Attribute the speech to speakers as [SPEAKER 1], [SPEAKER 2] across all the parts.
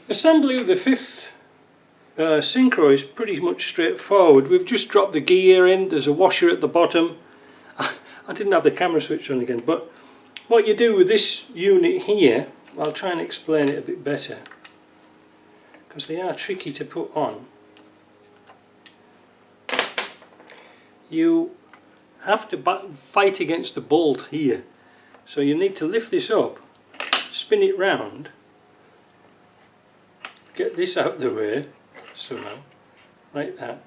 [SPEAKER 1] Assembly of the fifth synchro is pretty much straightforward. We've just dropped the gear in, there's a washer at the bottom. I didn't have the camera switch on again, but what you do with this unit here, I'll try and explain it a bit better, because they are tricky to put on. You have to fight against the bolt here, so you need to lift this up, spin it round, get this out of the way somehow, like that,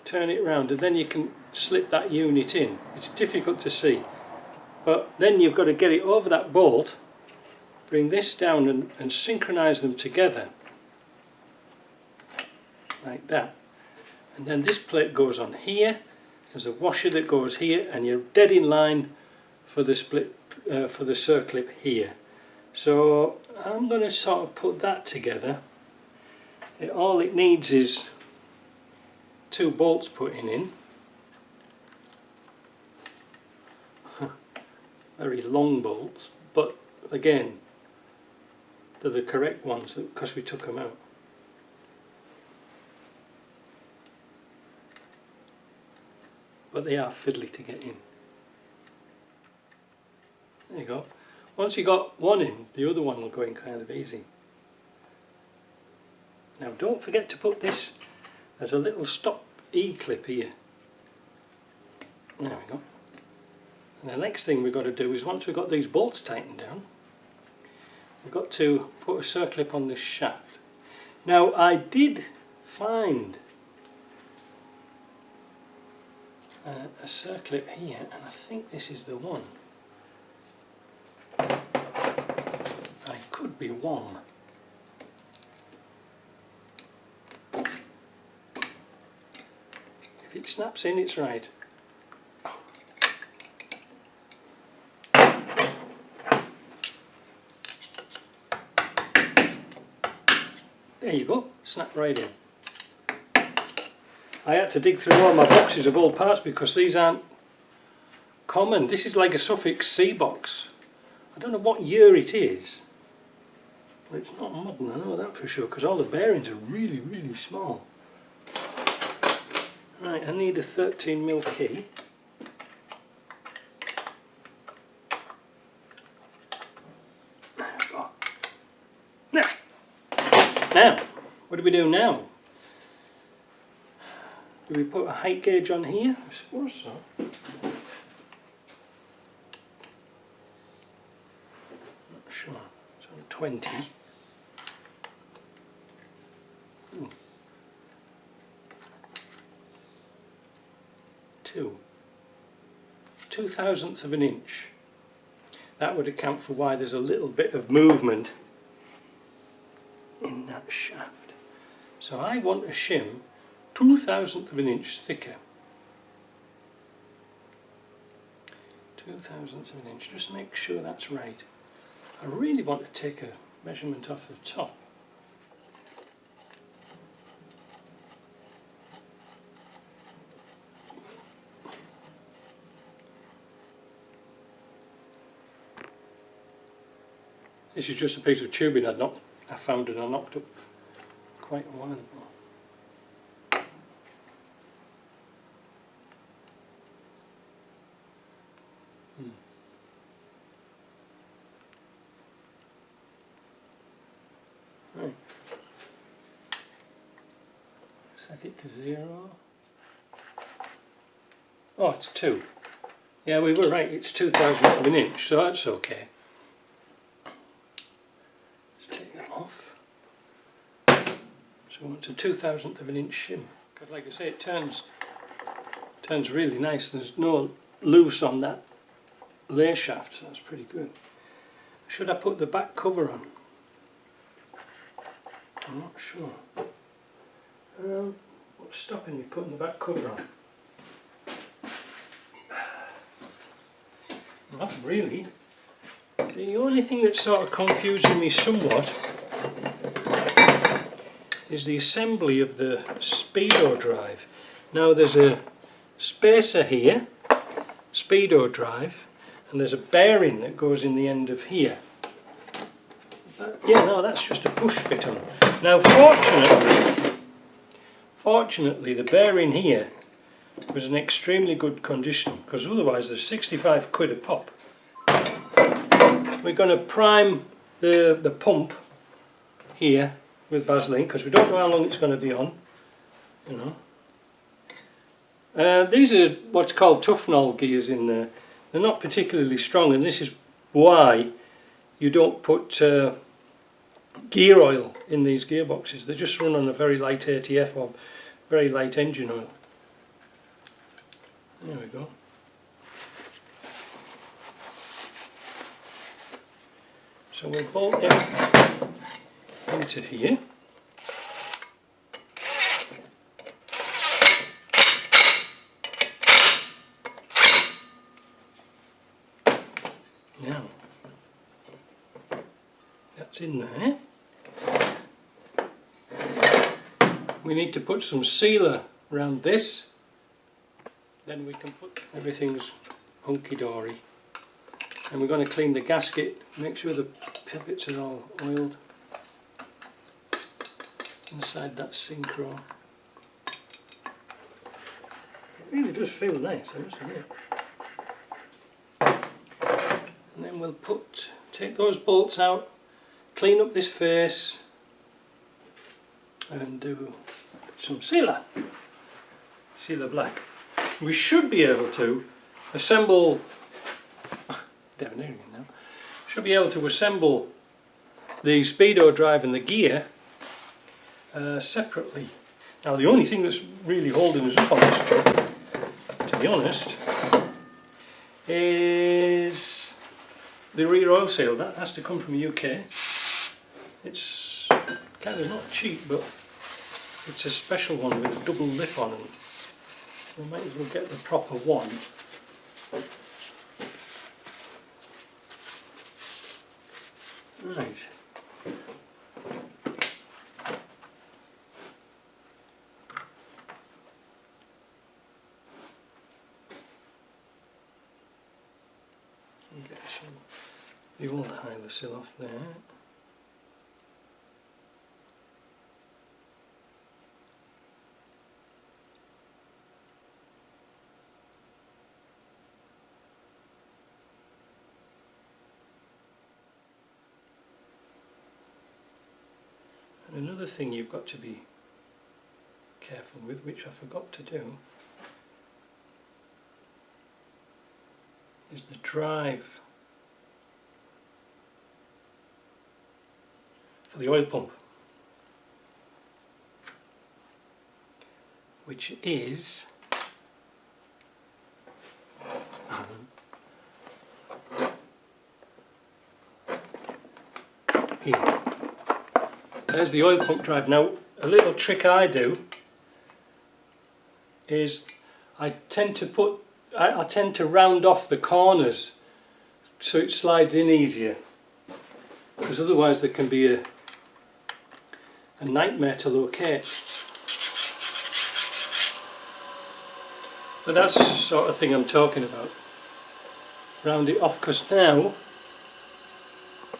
[SPEAKER 1] turn it round, and then you can slip that unit in. It's difficult to see, but then you've got to get it over that bolt, bring this down and synchronize them together like that, and then this plate goes on here. There's a washer that goes here, and you're dead in line for the split for the circlip here. So I'm going to sort of put that together. All it needs is 2 bolts putting in. Very long bolts, but again, they're the correct ones because we took them out. But they are fiddly to get in. There you go. Once you got one in, the other one will go in kind of easy. Now don't forget to put this, there's a little stop E-clip here. There we go. And the next thing we've got to do is, once we've got these bolts tightened down, we've got to put a circlip on this shaft. Now I did find a circlip here, and I think this is the one. I could be wrong. If it snaps in, it's right. There you go, snap right in. I had to dig through all my boxes of old parts because these aren't common. This is like a Suffix C box. I don't know what year it is, but it's not modern, I know that for sure, because all the bearings are really, really small. Right, I need a 13mm key. There we go. Now, what do we do now? Do we put a height gauge on here? I suppose so. Not sure. It's on 20. Ooh. 2/2000 of an inch. That would account for why there's a little bit of movement in that shaft. So I want a shim 2/1000 of an inch thicker. 2/1000 of an inch, just make sure that's right. I really want to take a measurement off the top. This is just a piece of tubing I found and I knocked up quite a while ago. Right. Set it to 0. Oh, it's 2. Yeah, we were right, it's 2/1000 of an inch, so that's okay. Let's take that off. So we want a 2/1000 of an inch shim. Because like I say, it turns really nice. There's no loose on that lay shaft, so that's pretty good. Should I put the back cover on? I'm not sure. What's stopping me putting the back cover on? Not really. The only thing that's sort of confusing me somewhat is the assembly of the Speedo drive. Now there's a spacer here, Speedo drive, and there's a bearing that goes in the end of here. Yeah, no, that's just a push fit on. Now fortunately the bearing here was in extremely good condition, because otherwise they're 65 quid a pop. We're going to prime the pump here with Vaseline, because we don't know how long it's going to be on, you know. These are what's called Tufnol gears in there. They're not particularly strong, and this is why you don't put gear oil in these gearboxes. They just run on a very light ATF or very light engine oil. There we go. So we'll bolt it into here. Now, that's in there. We need to put some sealer around this. Then we can put everything's hunky-dory. And we're going to clean the gasket, make sure the pivots are all oiled. Inside that synchro. It really does feel nice, doesn't it? And then we'll take those bolts out, clean up this face, and do some sealer black. We should be able to assemble, should be able to assemble the Speedo drive and the gear separately. Now the only thing that's really holding us up on this truck, to be honest, is the rear oil seal. That has to come from the UK. It's kind of not cheap, but it's a special one with a double lip on, and we might as well get the proper one. Right. Get the old Hyler seal off there. And another thing you've got to be careful with, which I forgot to do, is the drive for the oil pump, which is here. There's the oil pump drive. Now, a little trick I do is I tend to round off the corners so it slides in easier, because otherwise there can be a nightmare to locate. But that's the sort of thing I'm talking about. Round it off, because now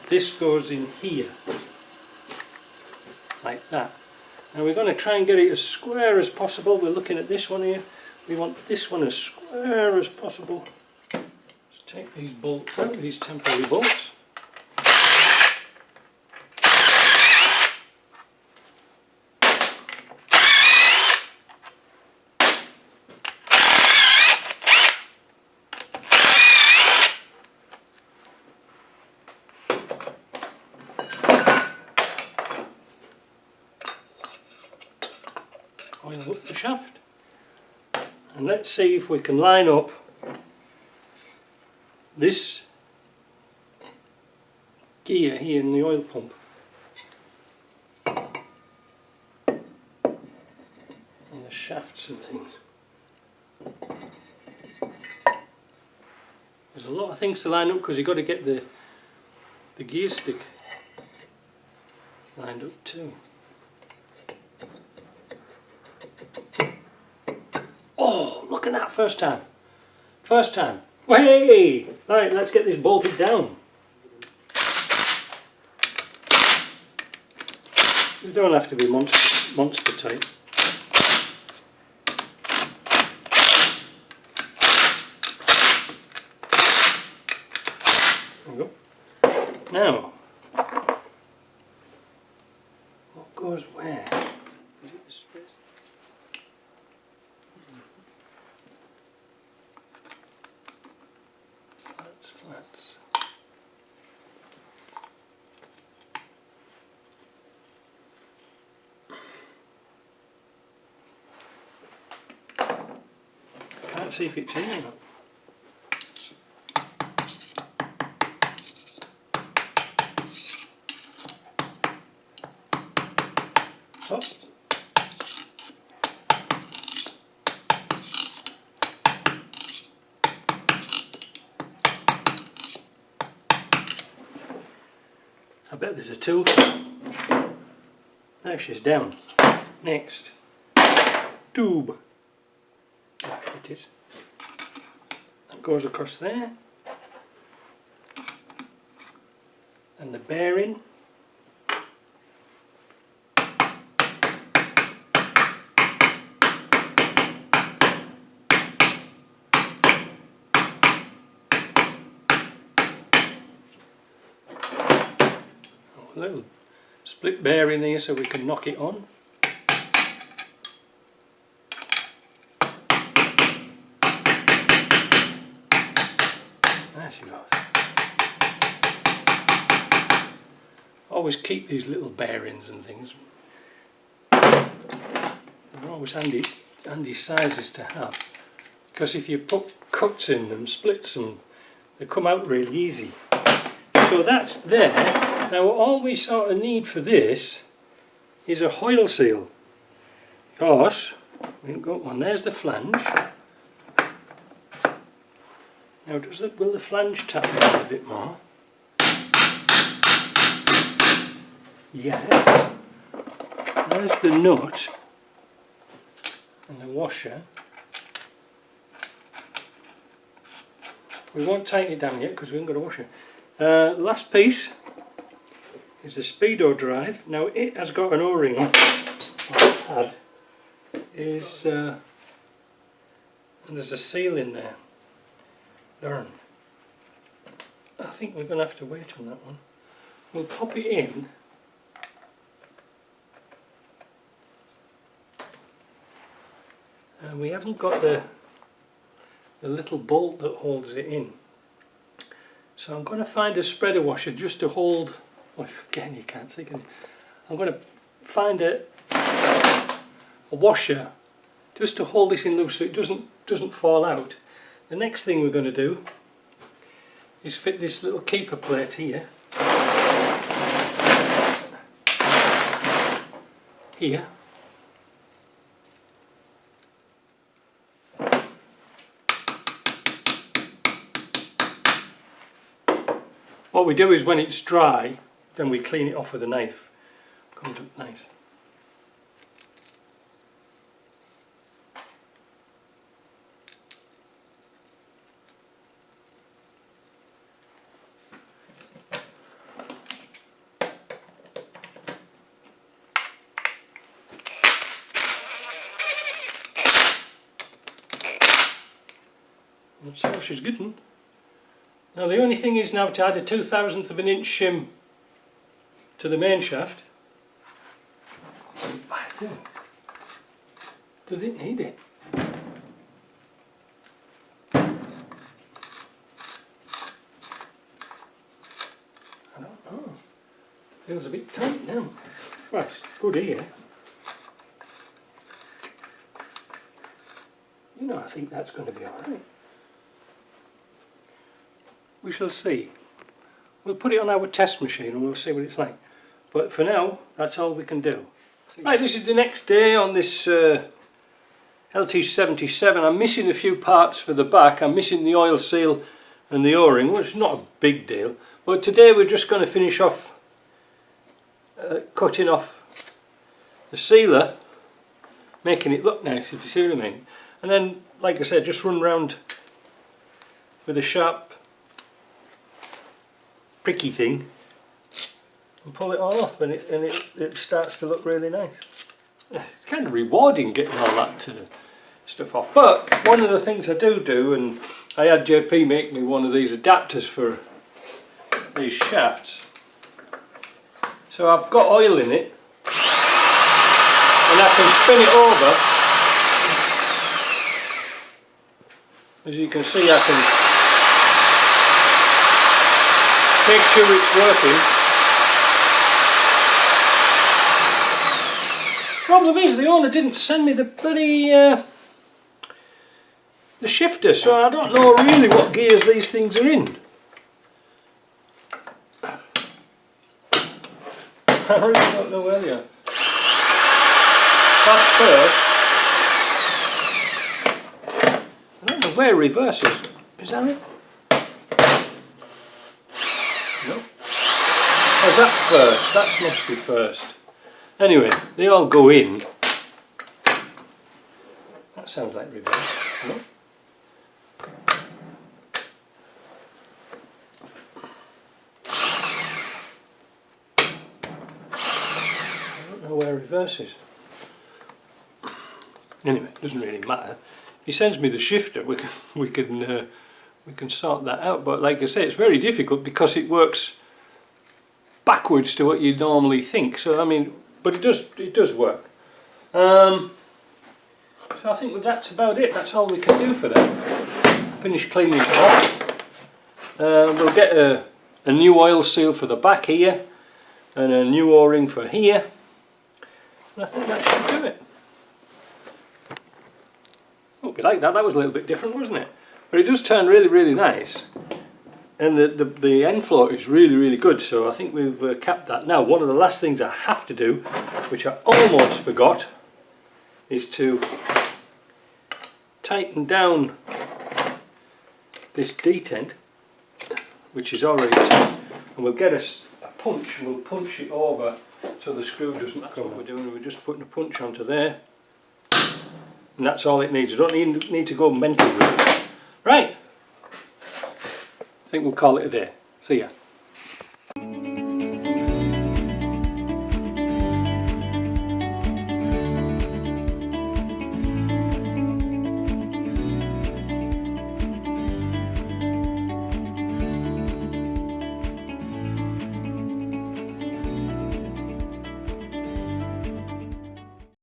[SPEAKER 1] this goes in here like that. Now we're going to try and get it as square as possible. We're looking at this one here. We want this one as square as possible. Let's take these bolts out, these temporary bolts. Oil up the shaft, and let's see if we can line up this gear here in the oil pump and the shafts and things. There's a lot of things to line up, because you've got to get the gear stick lined up too. Oh, look at that, first time. First time. Hey! Alright, let's get this bolted down. don't have to be monster tight. There we go. Now, what goes where? Is it the space? Flats. Can't see if it's in or not. Oh. I bet there's a tool. There she's down. Next, tube. Ah, it is. That goes across there. And the bearing. A little split bearing here so we can knock it on. There she goes. Always keep these little bearings and things. They're always handy sizes to have, because if you put cuts in them, splits them, they come out really easy. So that's there. Now all we sort of need for this is a oil seal, because we've got one. There's the flange. Now will the flange tap down a bit more? Yes. There's the nut and the washer. We won't tighten it down yet because we haven't got a washer. The last piece is the Speedo drive. Now it has got an O-ring on, and there's a seal in there. Darn. I think we're going to have to wait on that one. We'll pop it in. And we haven't got the little bolt that holds it in. So I'm going to find a spreader washer just to hold. Well, again, you can't see, can you? I'm going to find a washer just to hold this in loose so it doesn't fall out. The next thing we're going to do is fit this little keeper plate here. Here. What we do is when it's dry, then we clean it off with a knife. Comes up nice. That's how she's getting. Now the only thing is now to add a 2/1000 of an inch shim to the main shaft. Does it need it? I don't know. Feels a bit tight now. Right, it's good here. You know, I think that's going to be alright. We shall see. We'll put it on our test machine and we'll see what it's like. But for now, that's all we can do. Right, this is the next day on this LT77. I'm missing a few parts for the back. I'm missing the oil seal and the O-ring, which is not a big deal. But today we're just going to finish off cutting off the sealer, making it look nice, if you see what I mean. And then, like I said, just run round with a sharp pricky thing and pull it all off, and it starts to look really nice. It's kind of rewarding getting all that stuff off. But one of the things I do, and I had JP make me one of these adapters for these shafts. So I've got oil in it, and I can spin it over. As you can see, I can make sure it's working. Problem is, the owner didn't send me the bloody the shifter, so I don't know really what gears these things are in. I really don't know where they are. That's first. I don't know where reverse is. Is that it? No. Oh, is that first? That must be first. Anyway, they all go in. That sounds like reverse. No? I don't know where reverse is. Anyway, it doesn't really matter. He sends me the shifter. We can sort that out. But like I say, it's very difficult because it works backwards to what you normally think. So I mean, but it does work. So I think that's about it. That's all we can do for that. Finish cleaning it off. We'll get a new oil seal for the back here, and a new O-ring for here. And I think that should do it. Hope you like that. That was a little bit different, wasn't it? But it does turn really, really nice. And the end float is really, really good, so I think we've capped that. Now, one of the last things I have to do, which I almost forgot, is to tighten down this detent, which is already tight, and we'll get a punch, and we'll punch it over so the screw doesn't come. That's what we're doing. We're just putting a punch onto there, and that's all it needs. You don't need to go mental with it. Right. I think we'll call it a day. See ya.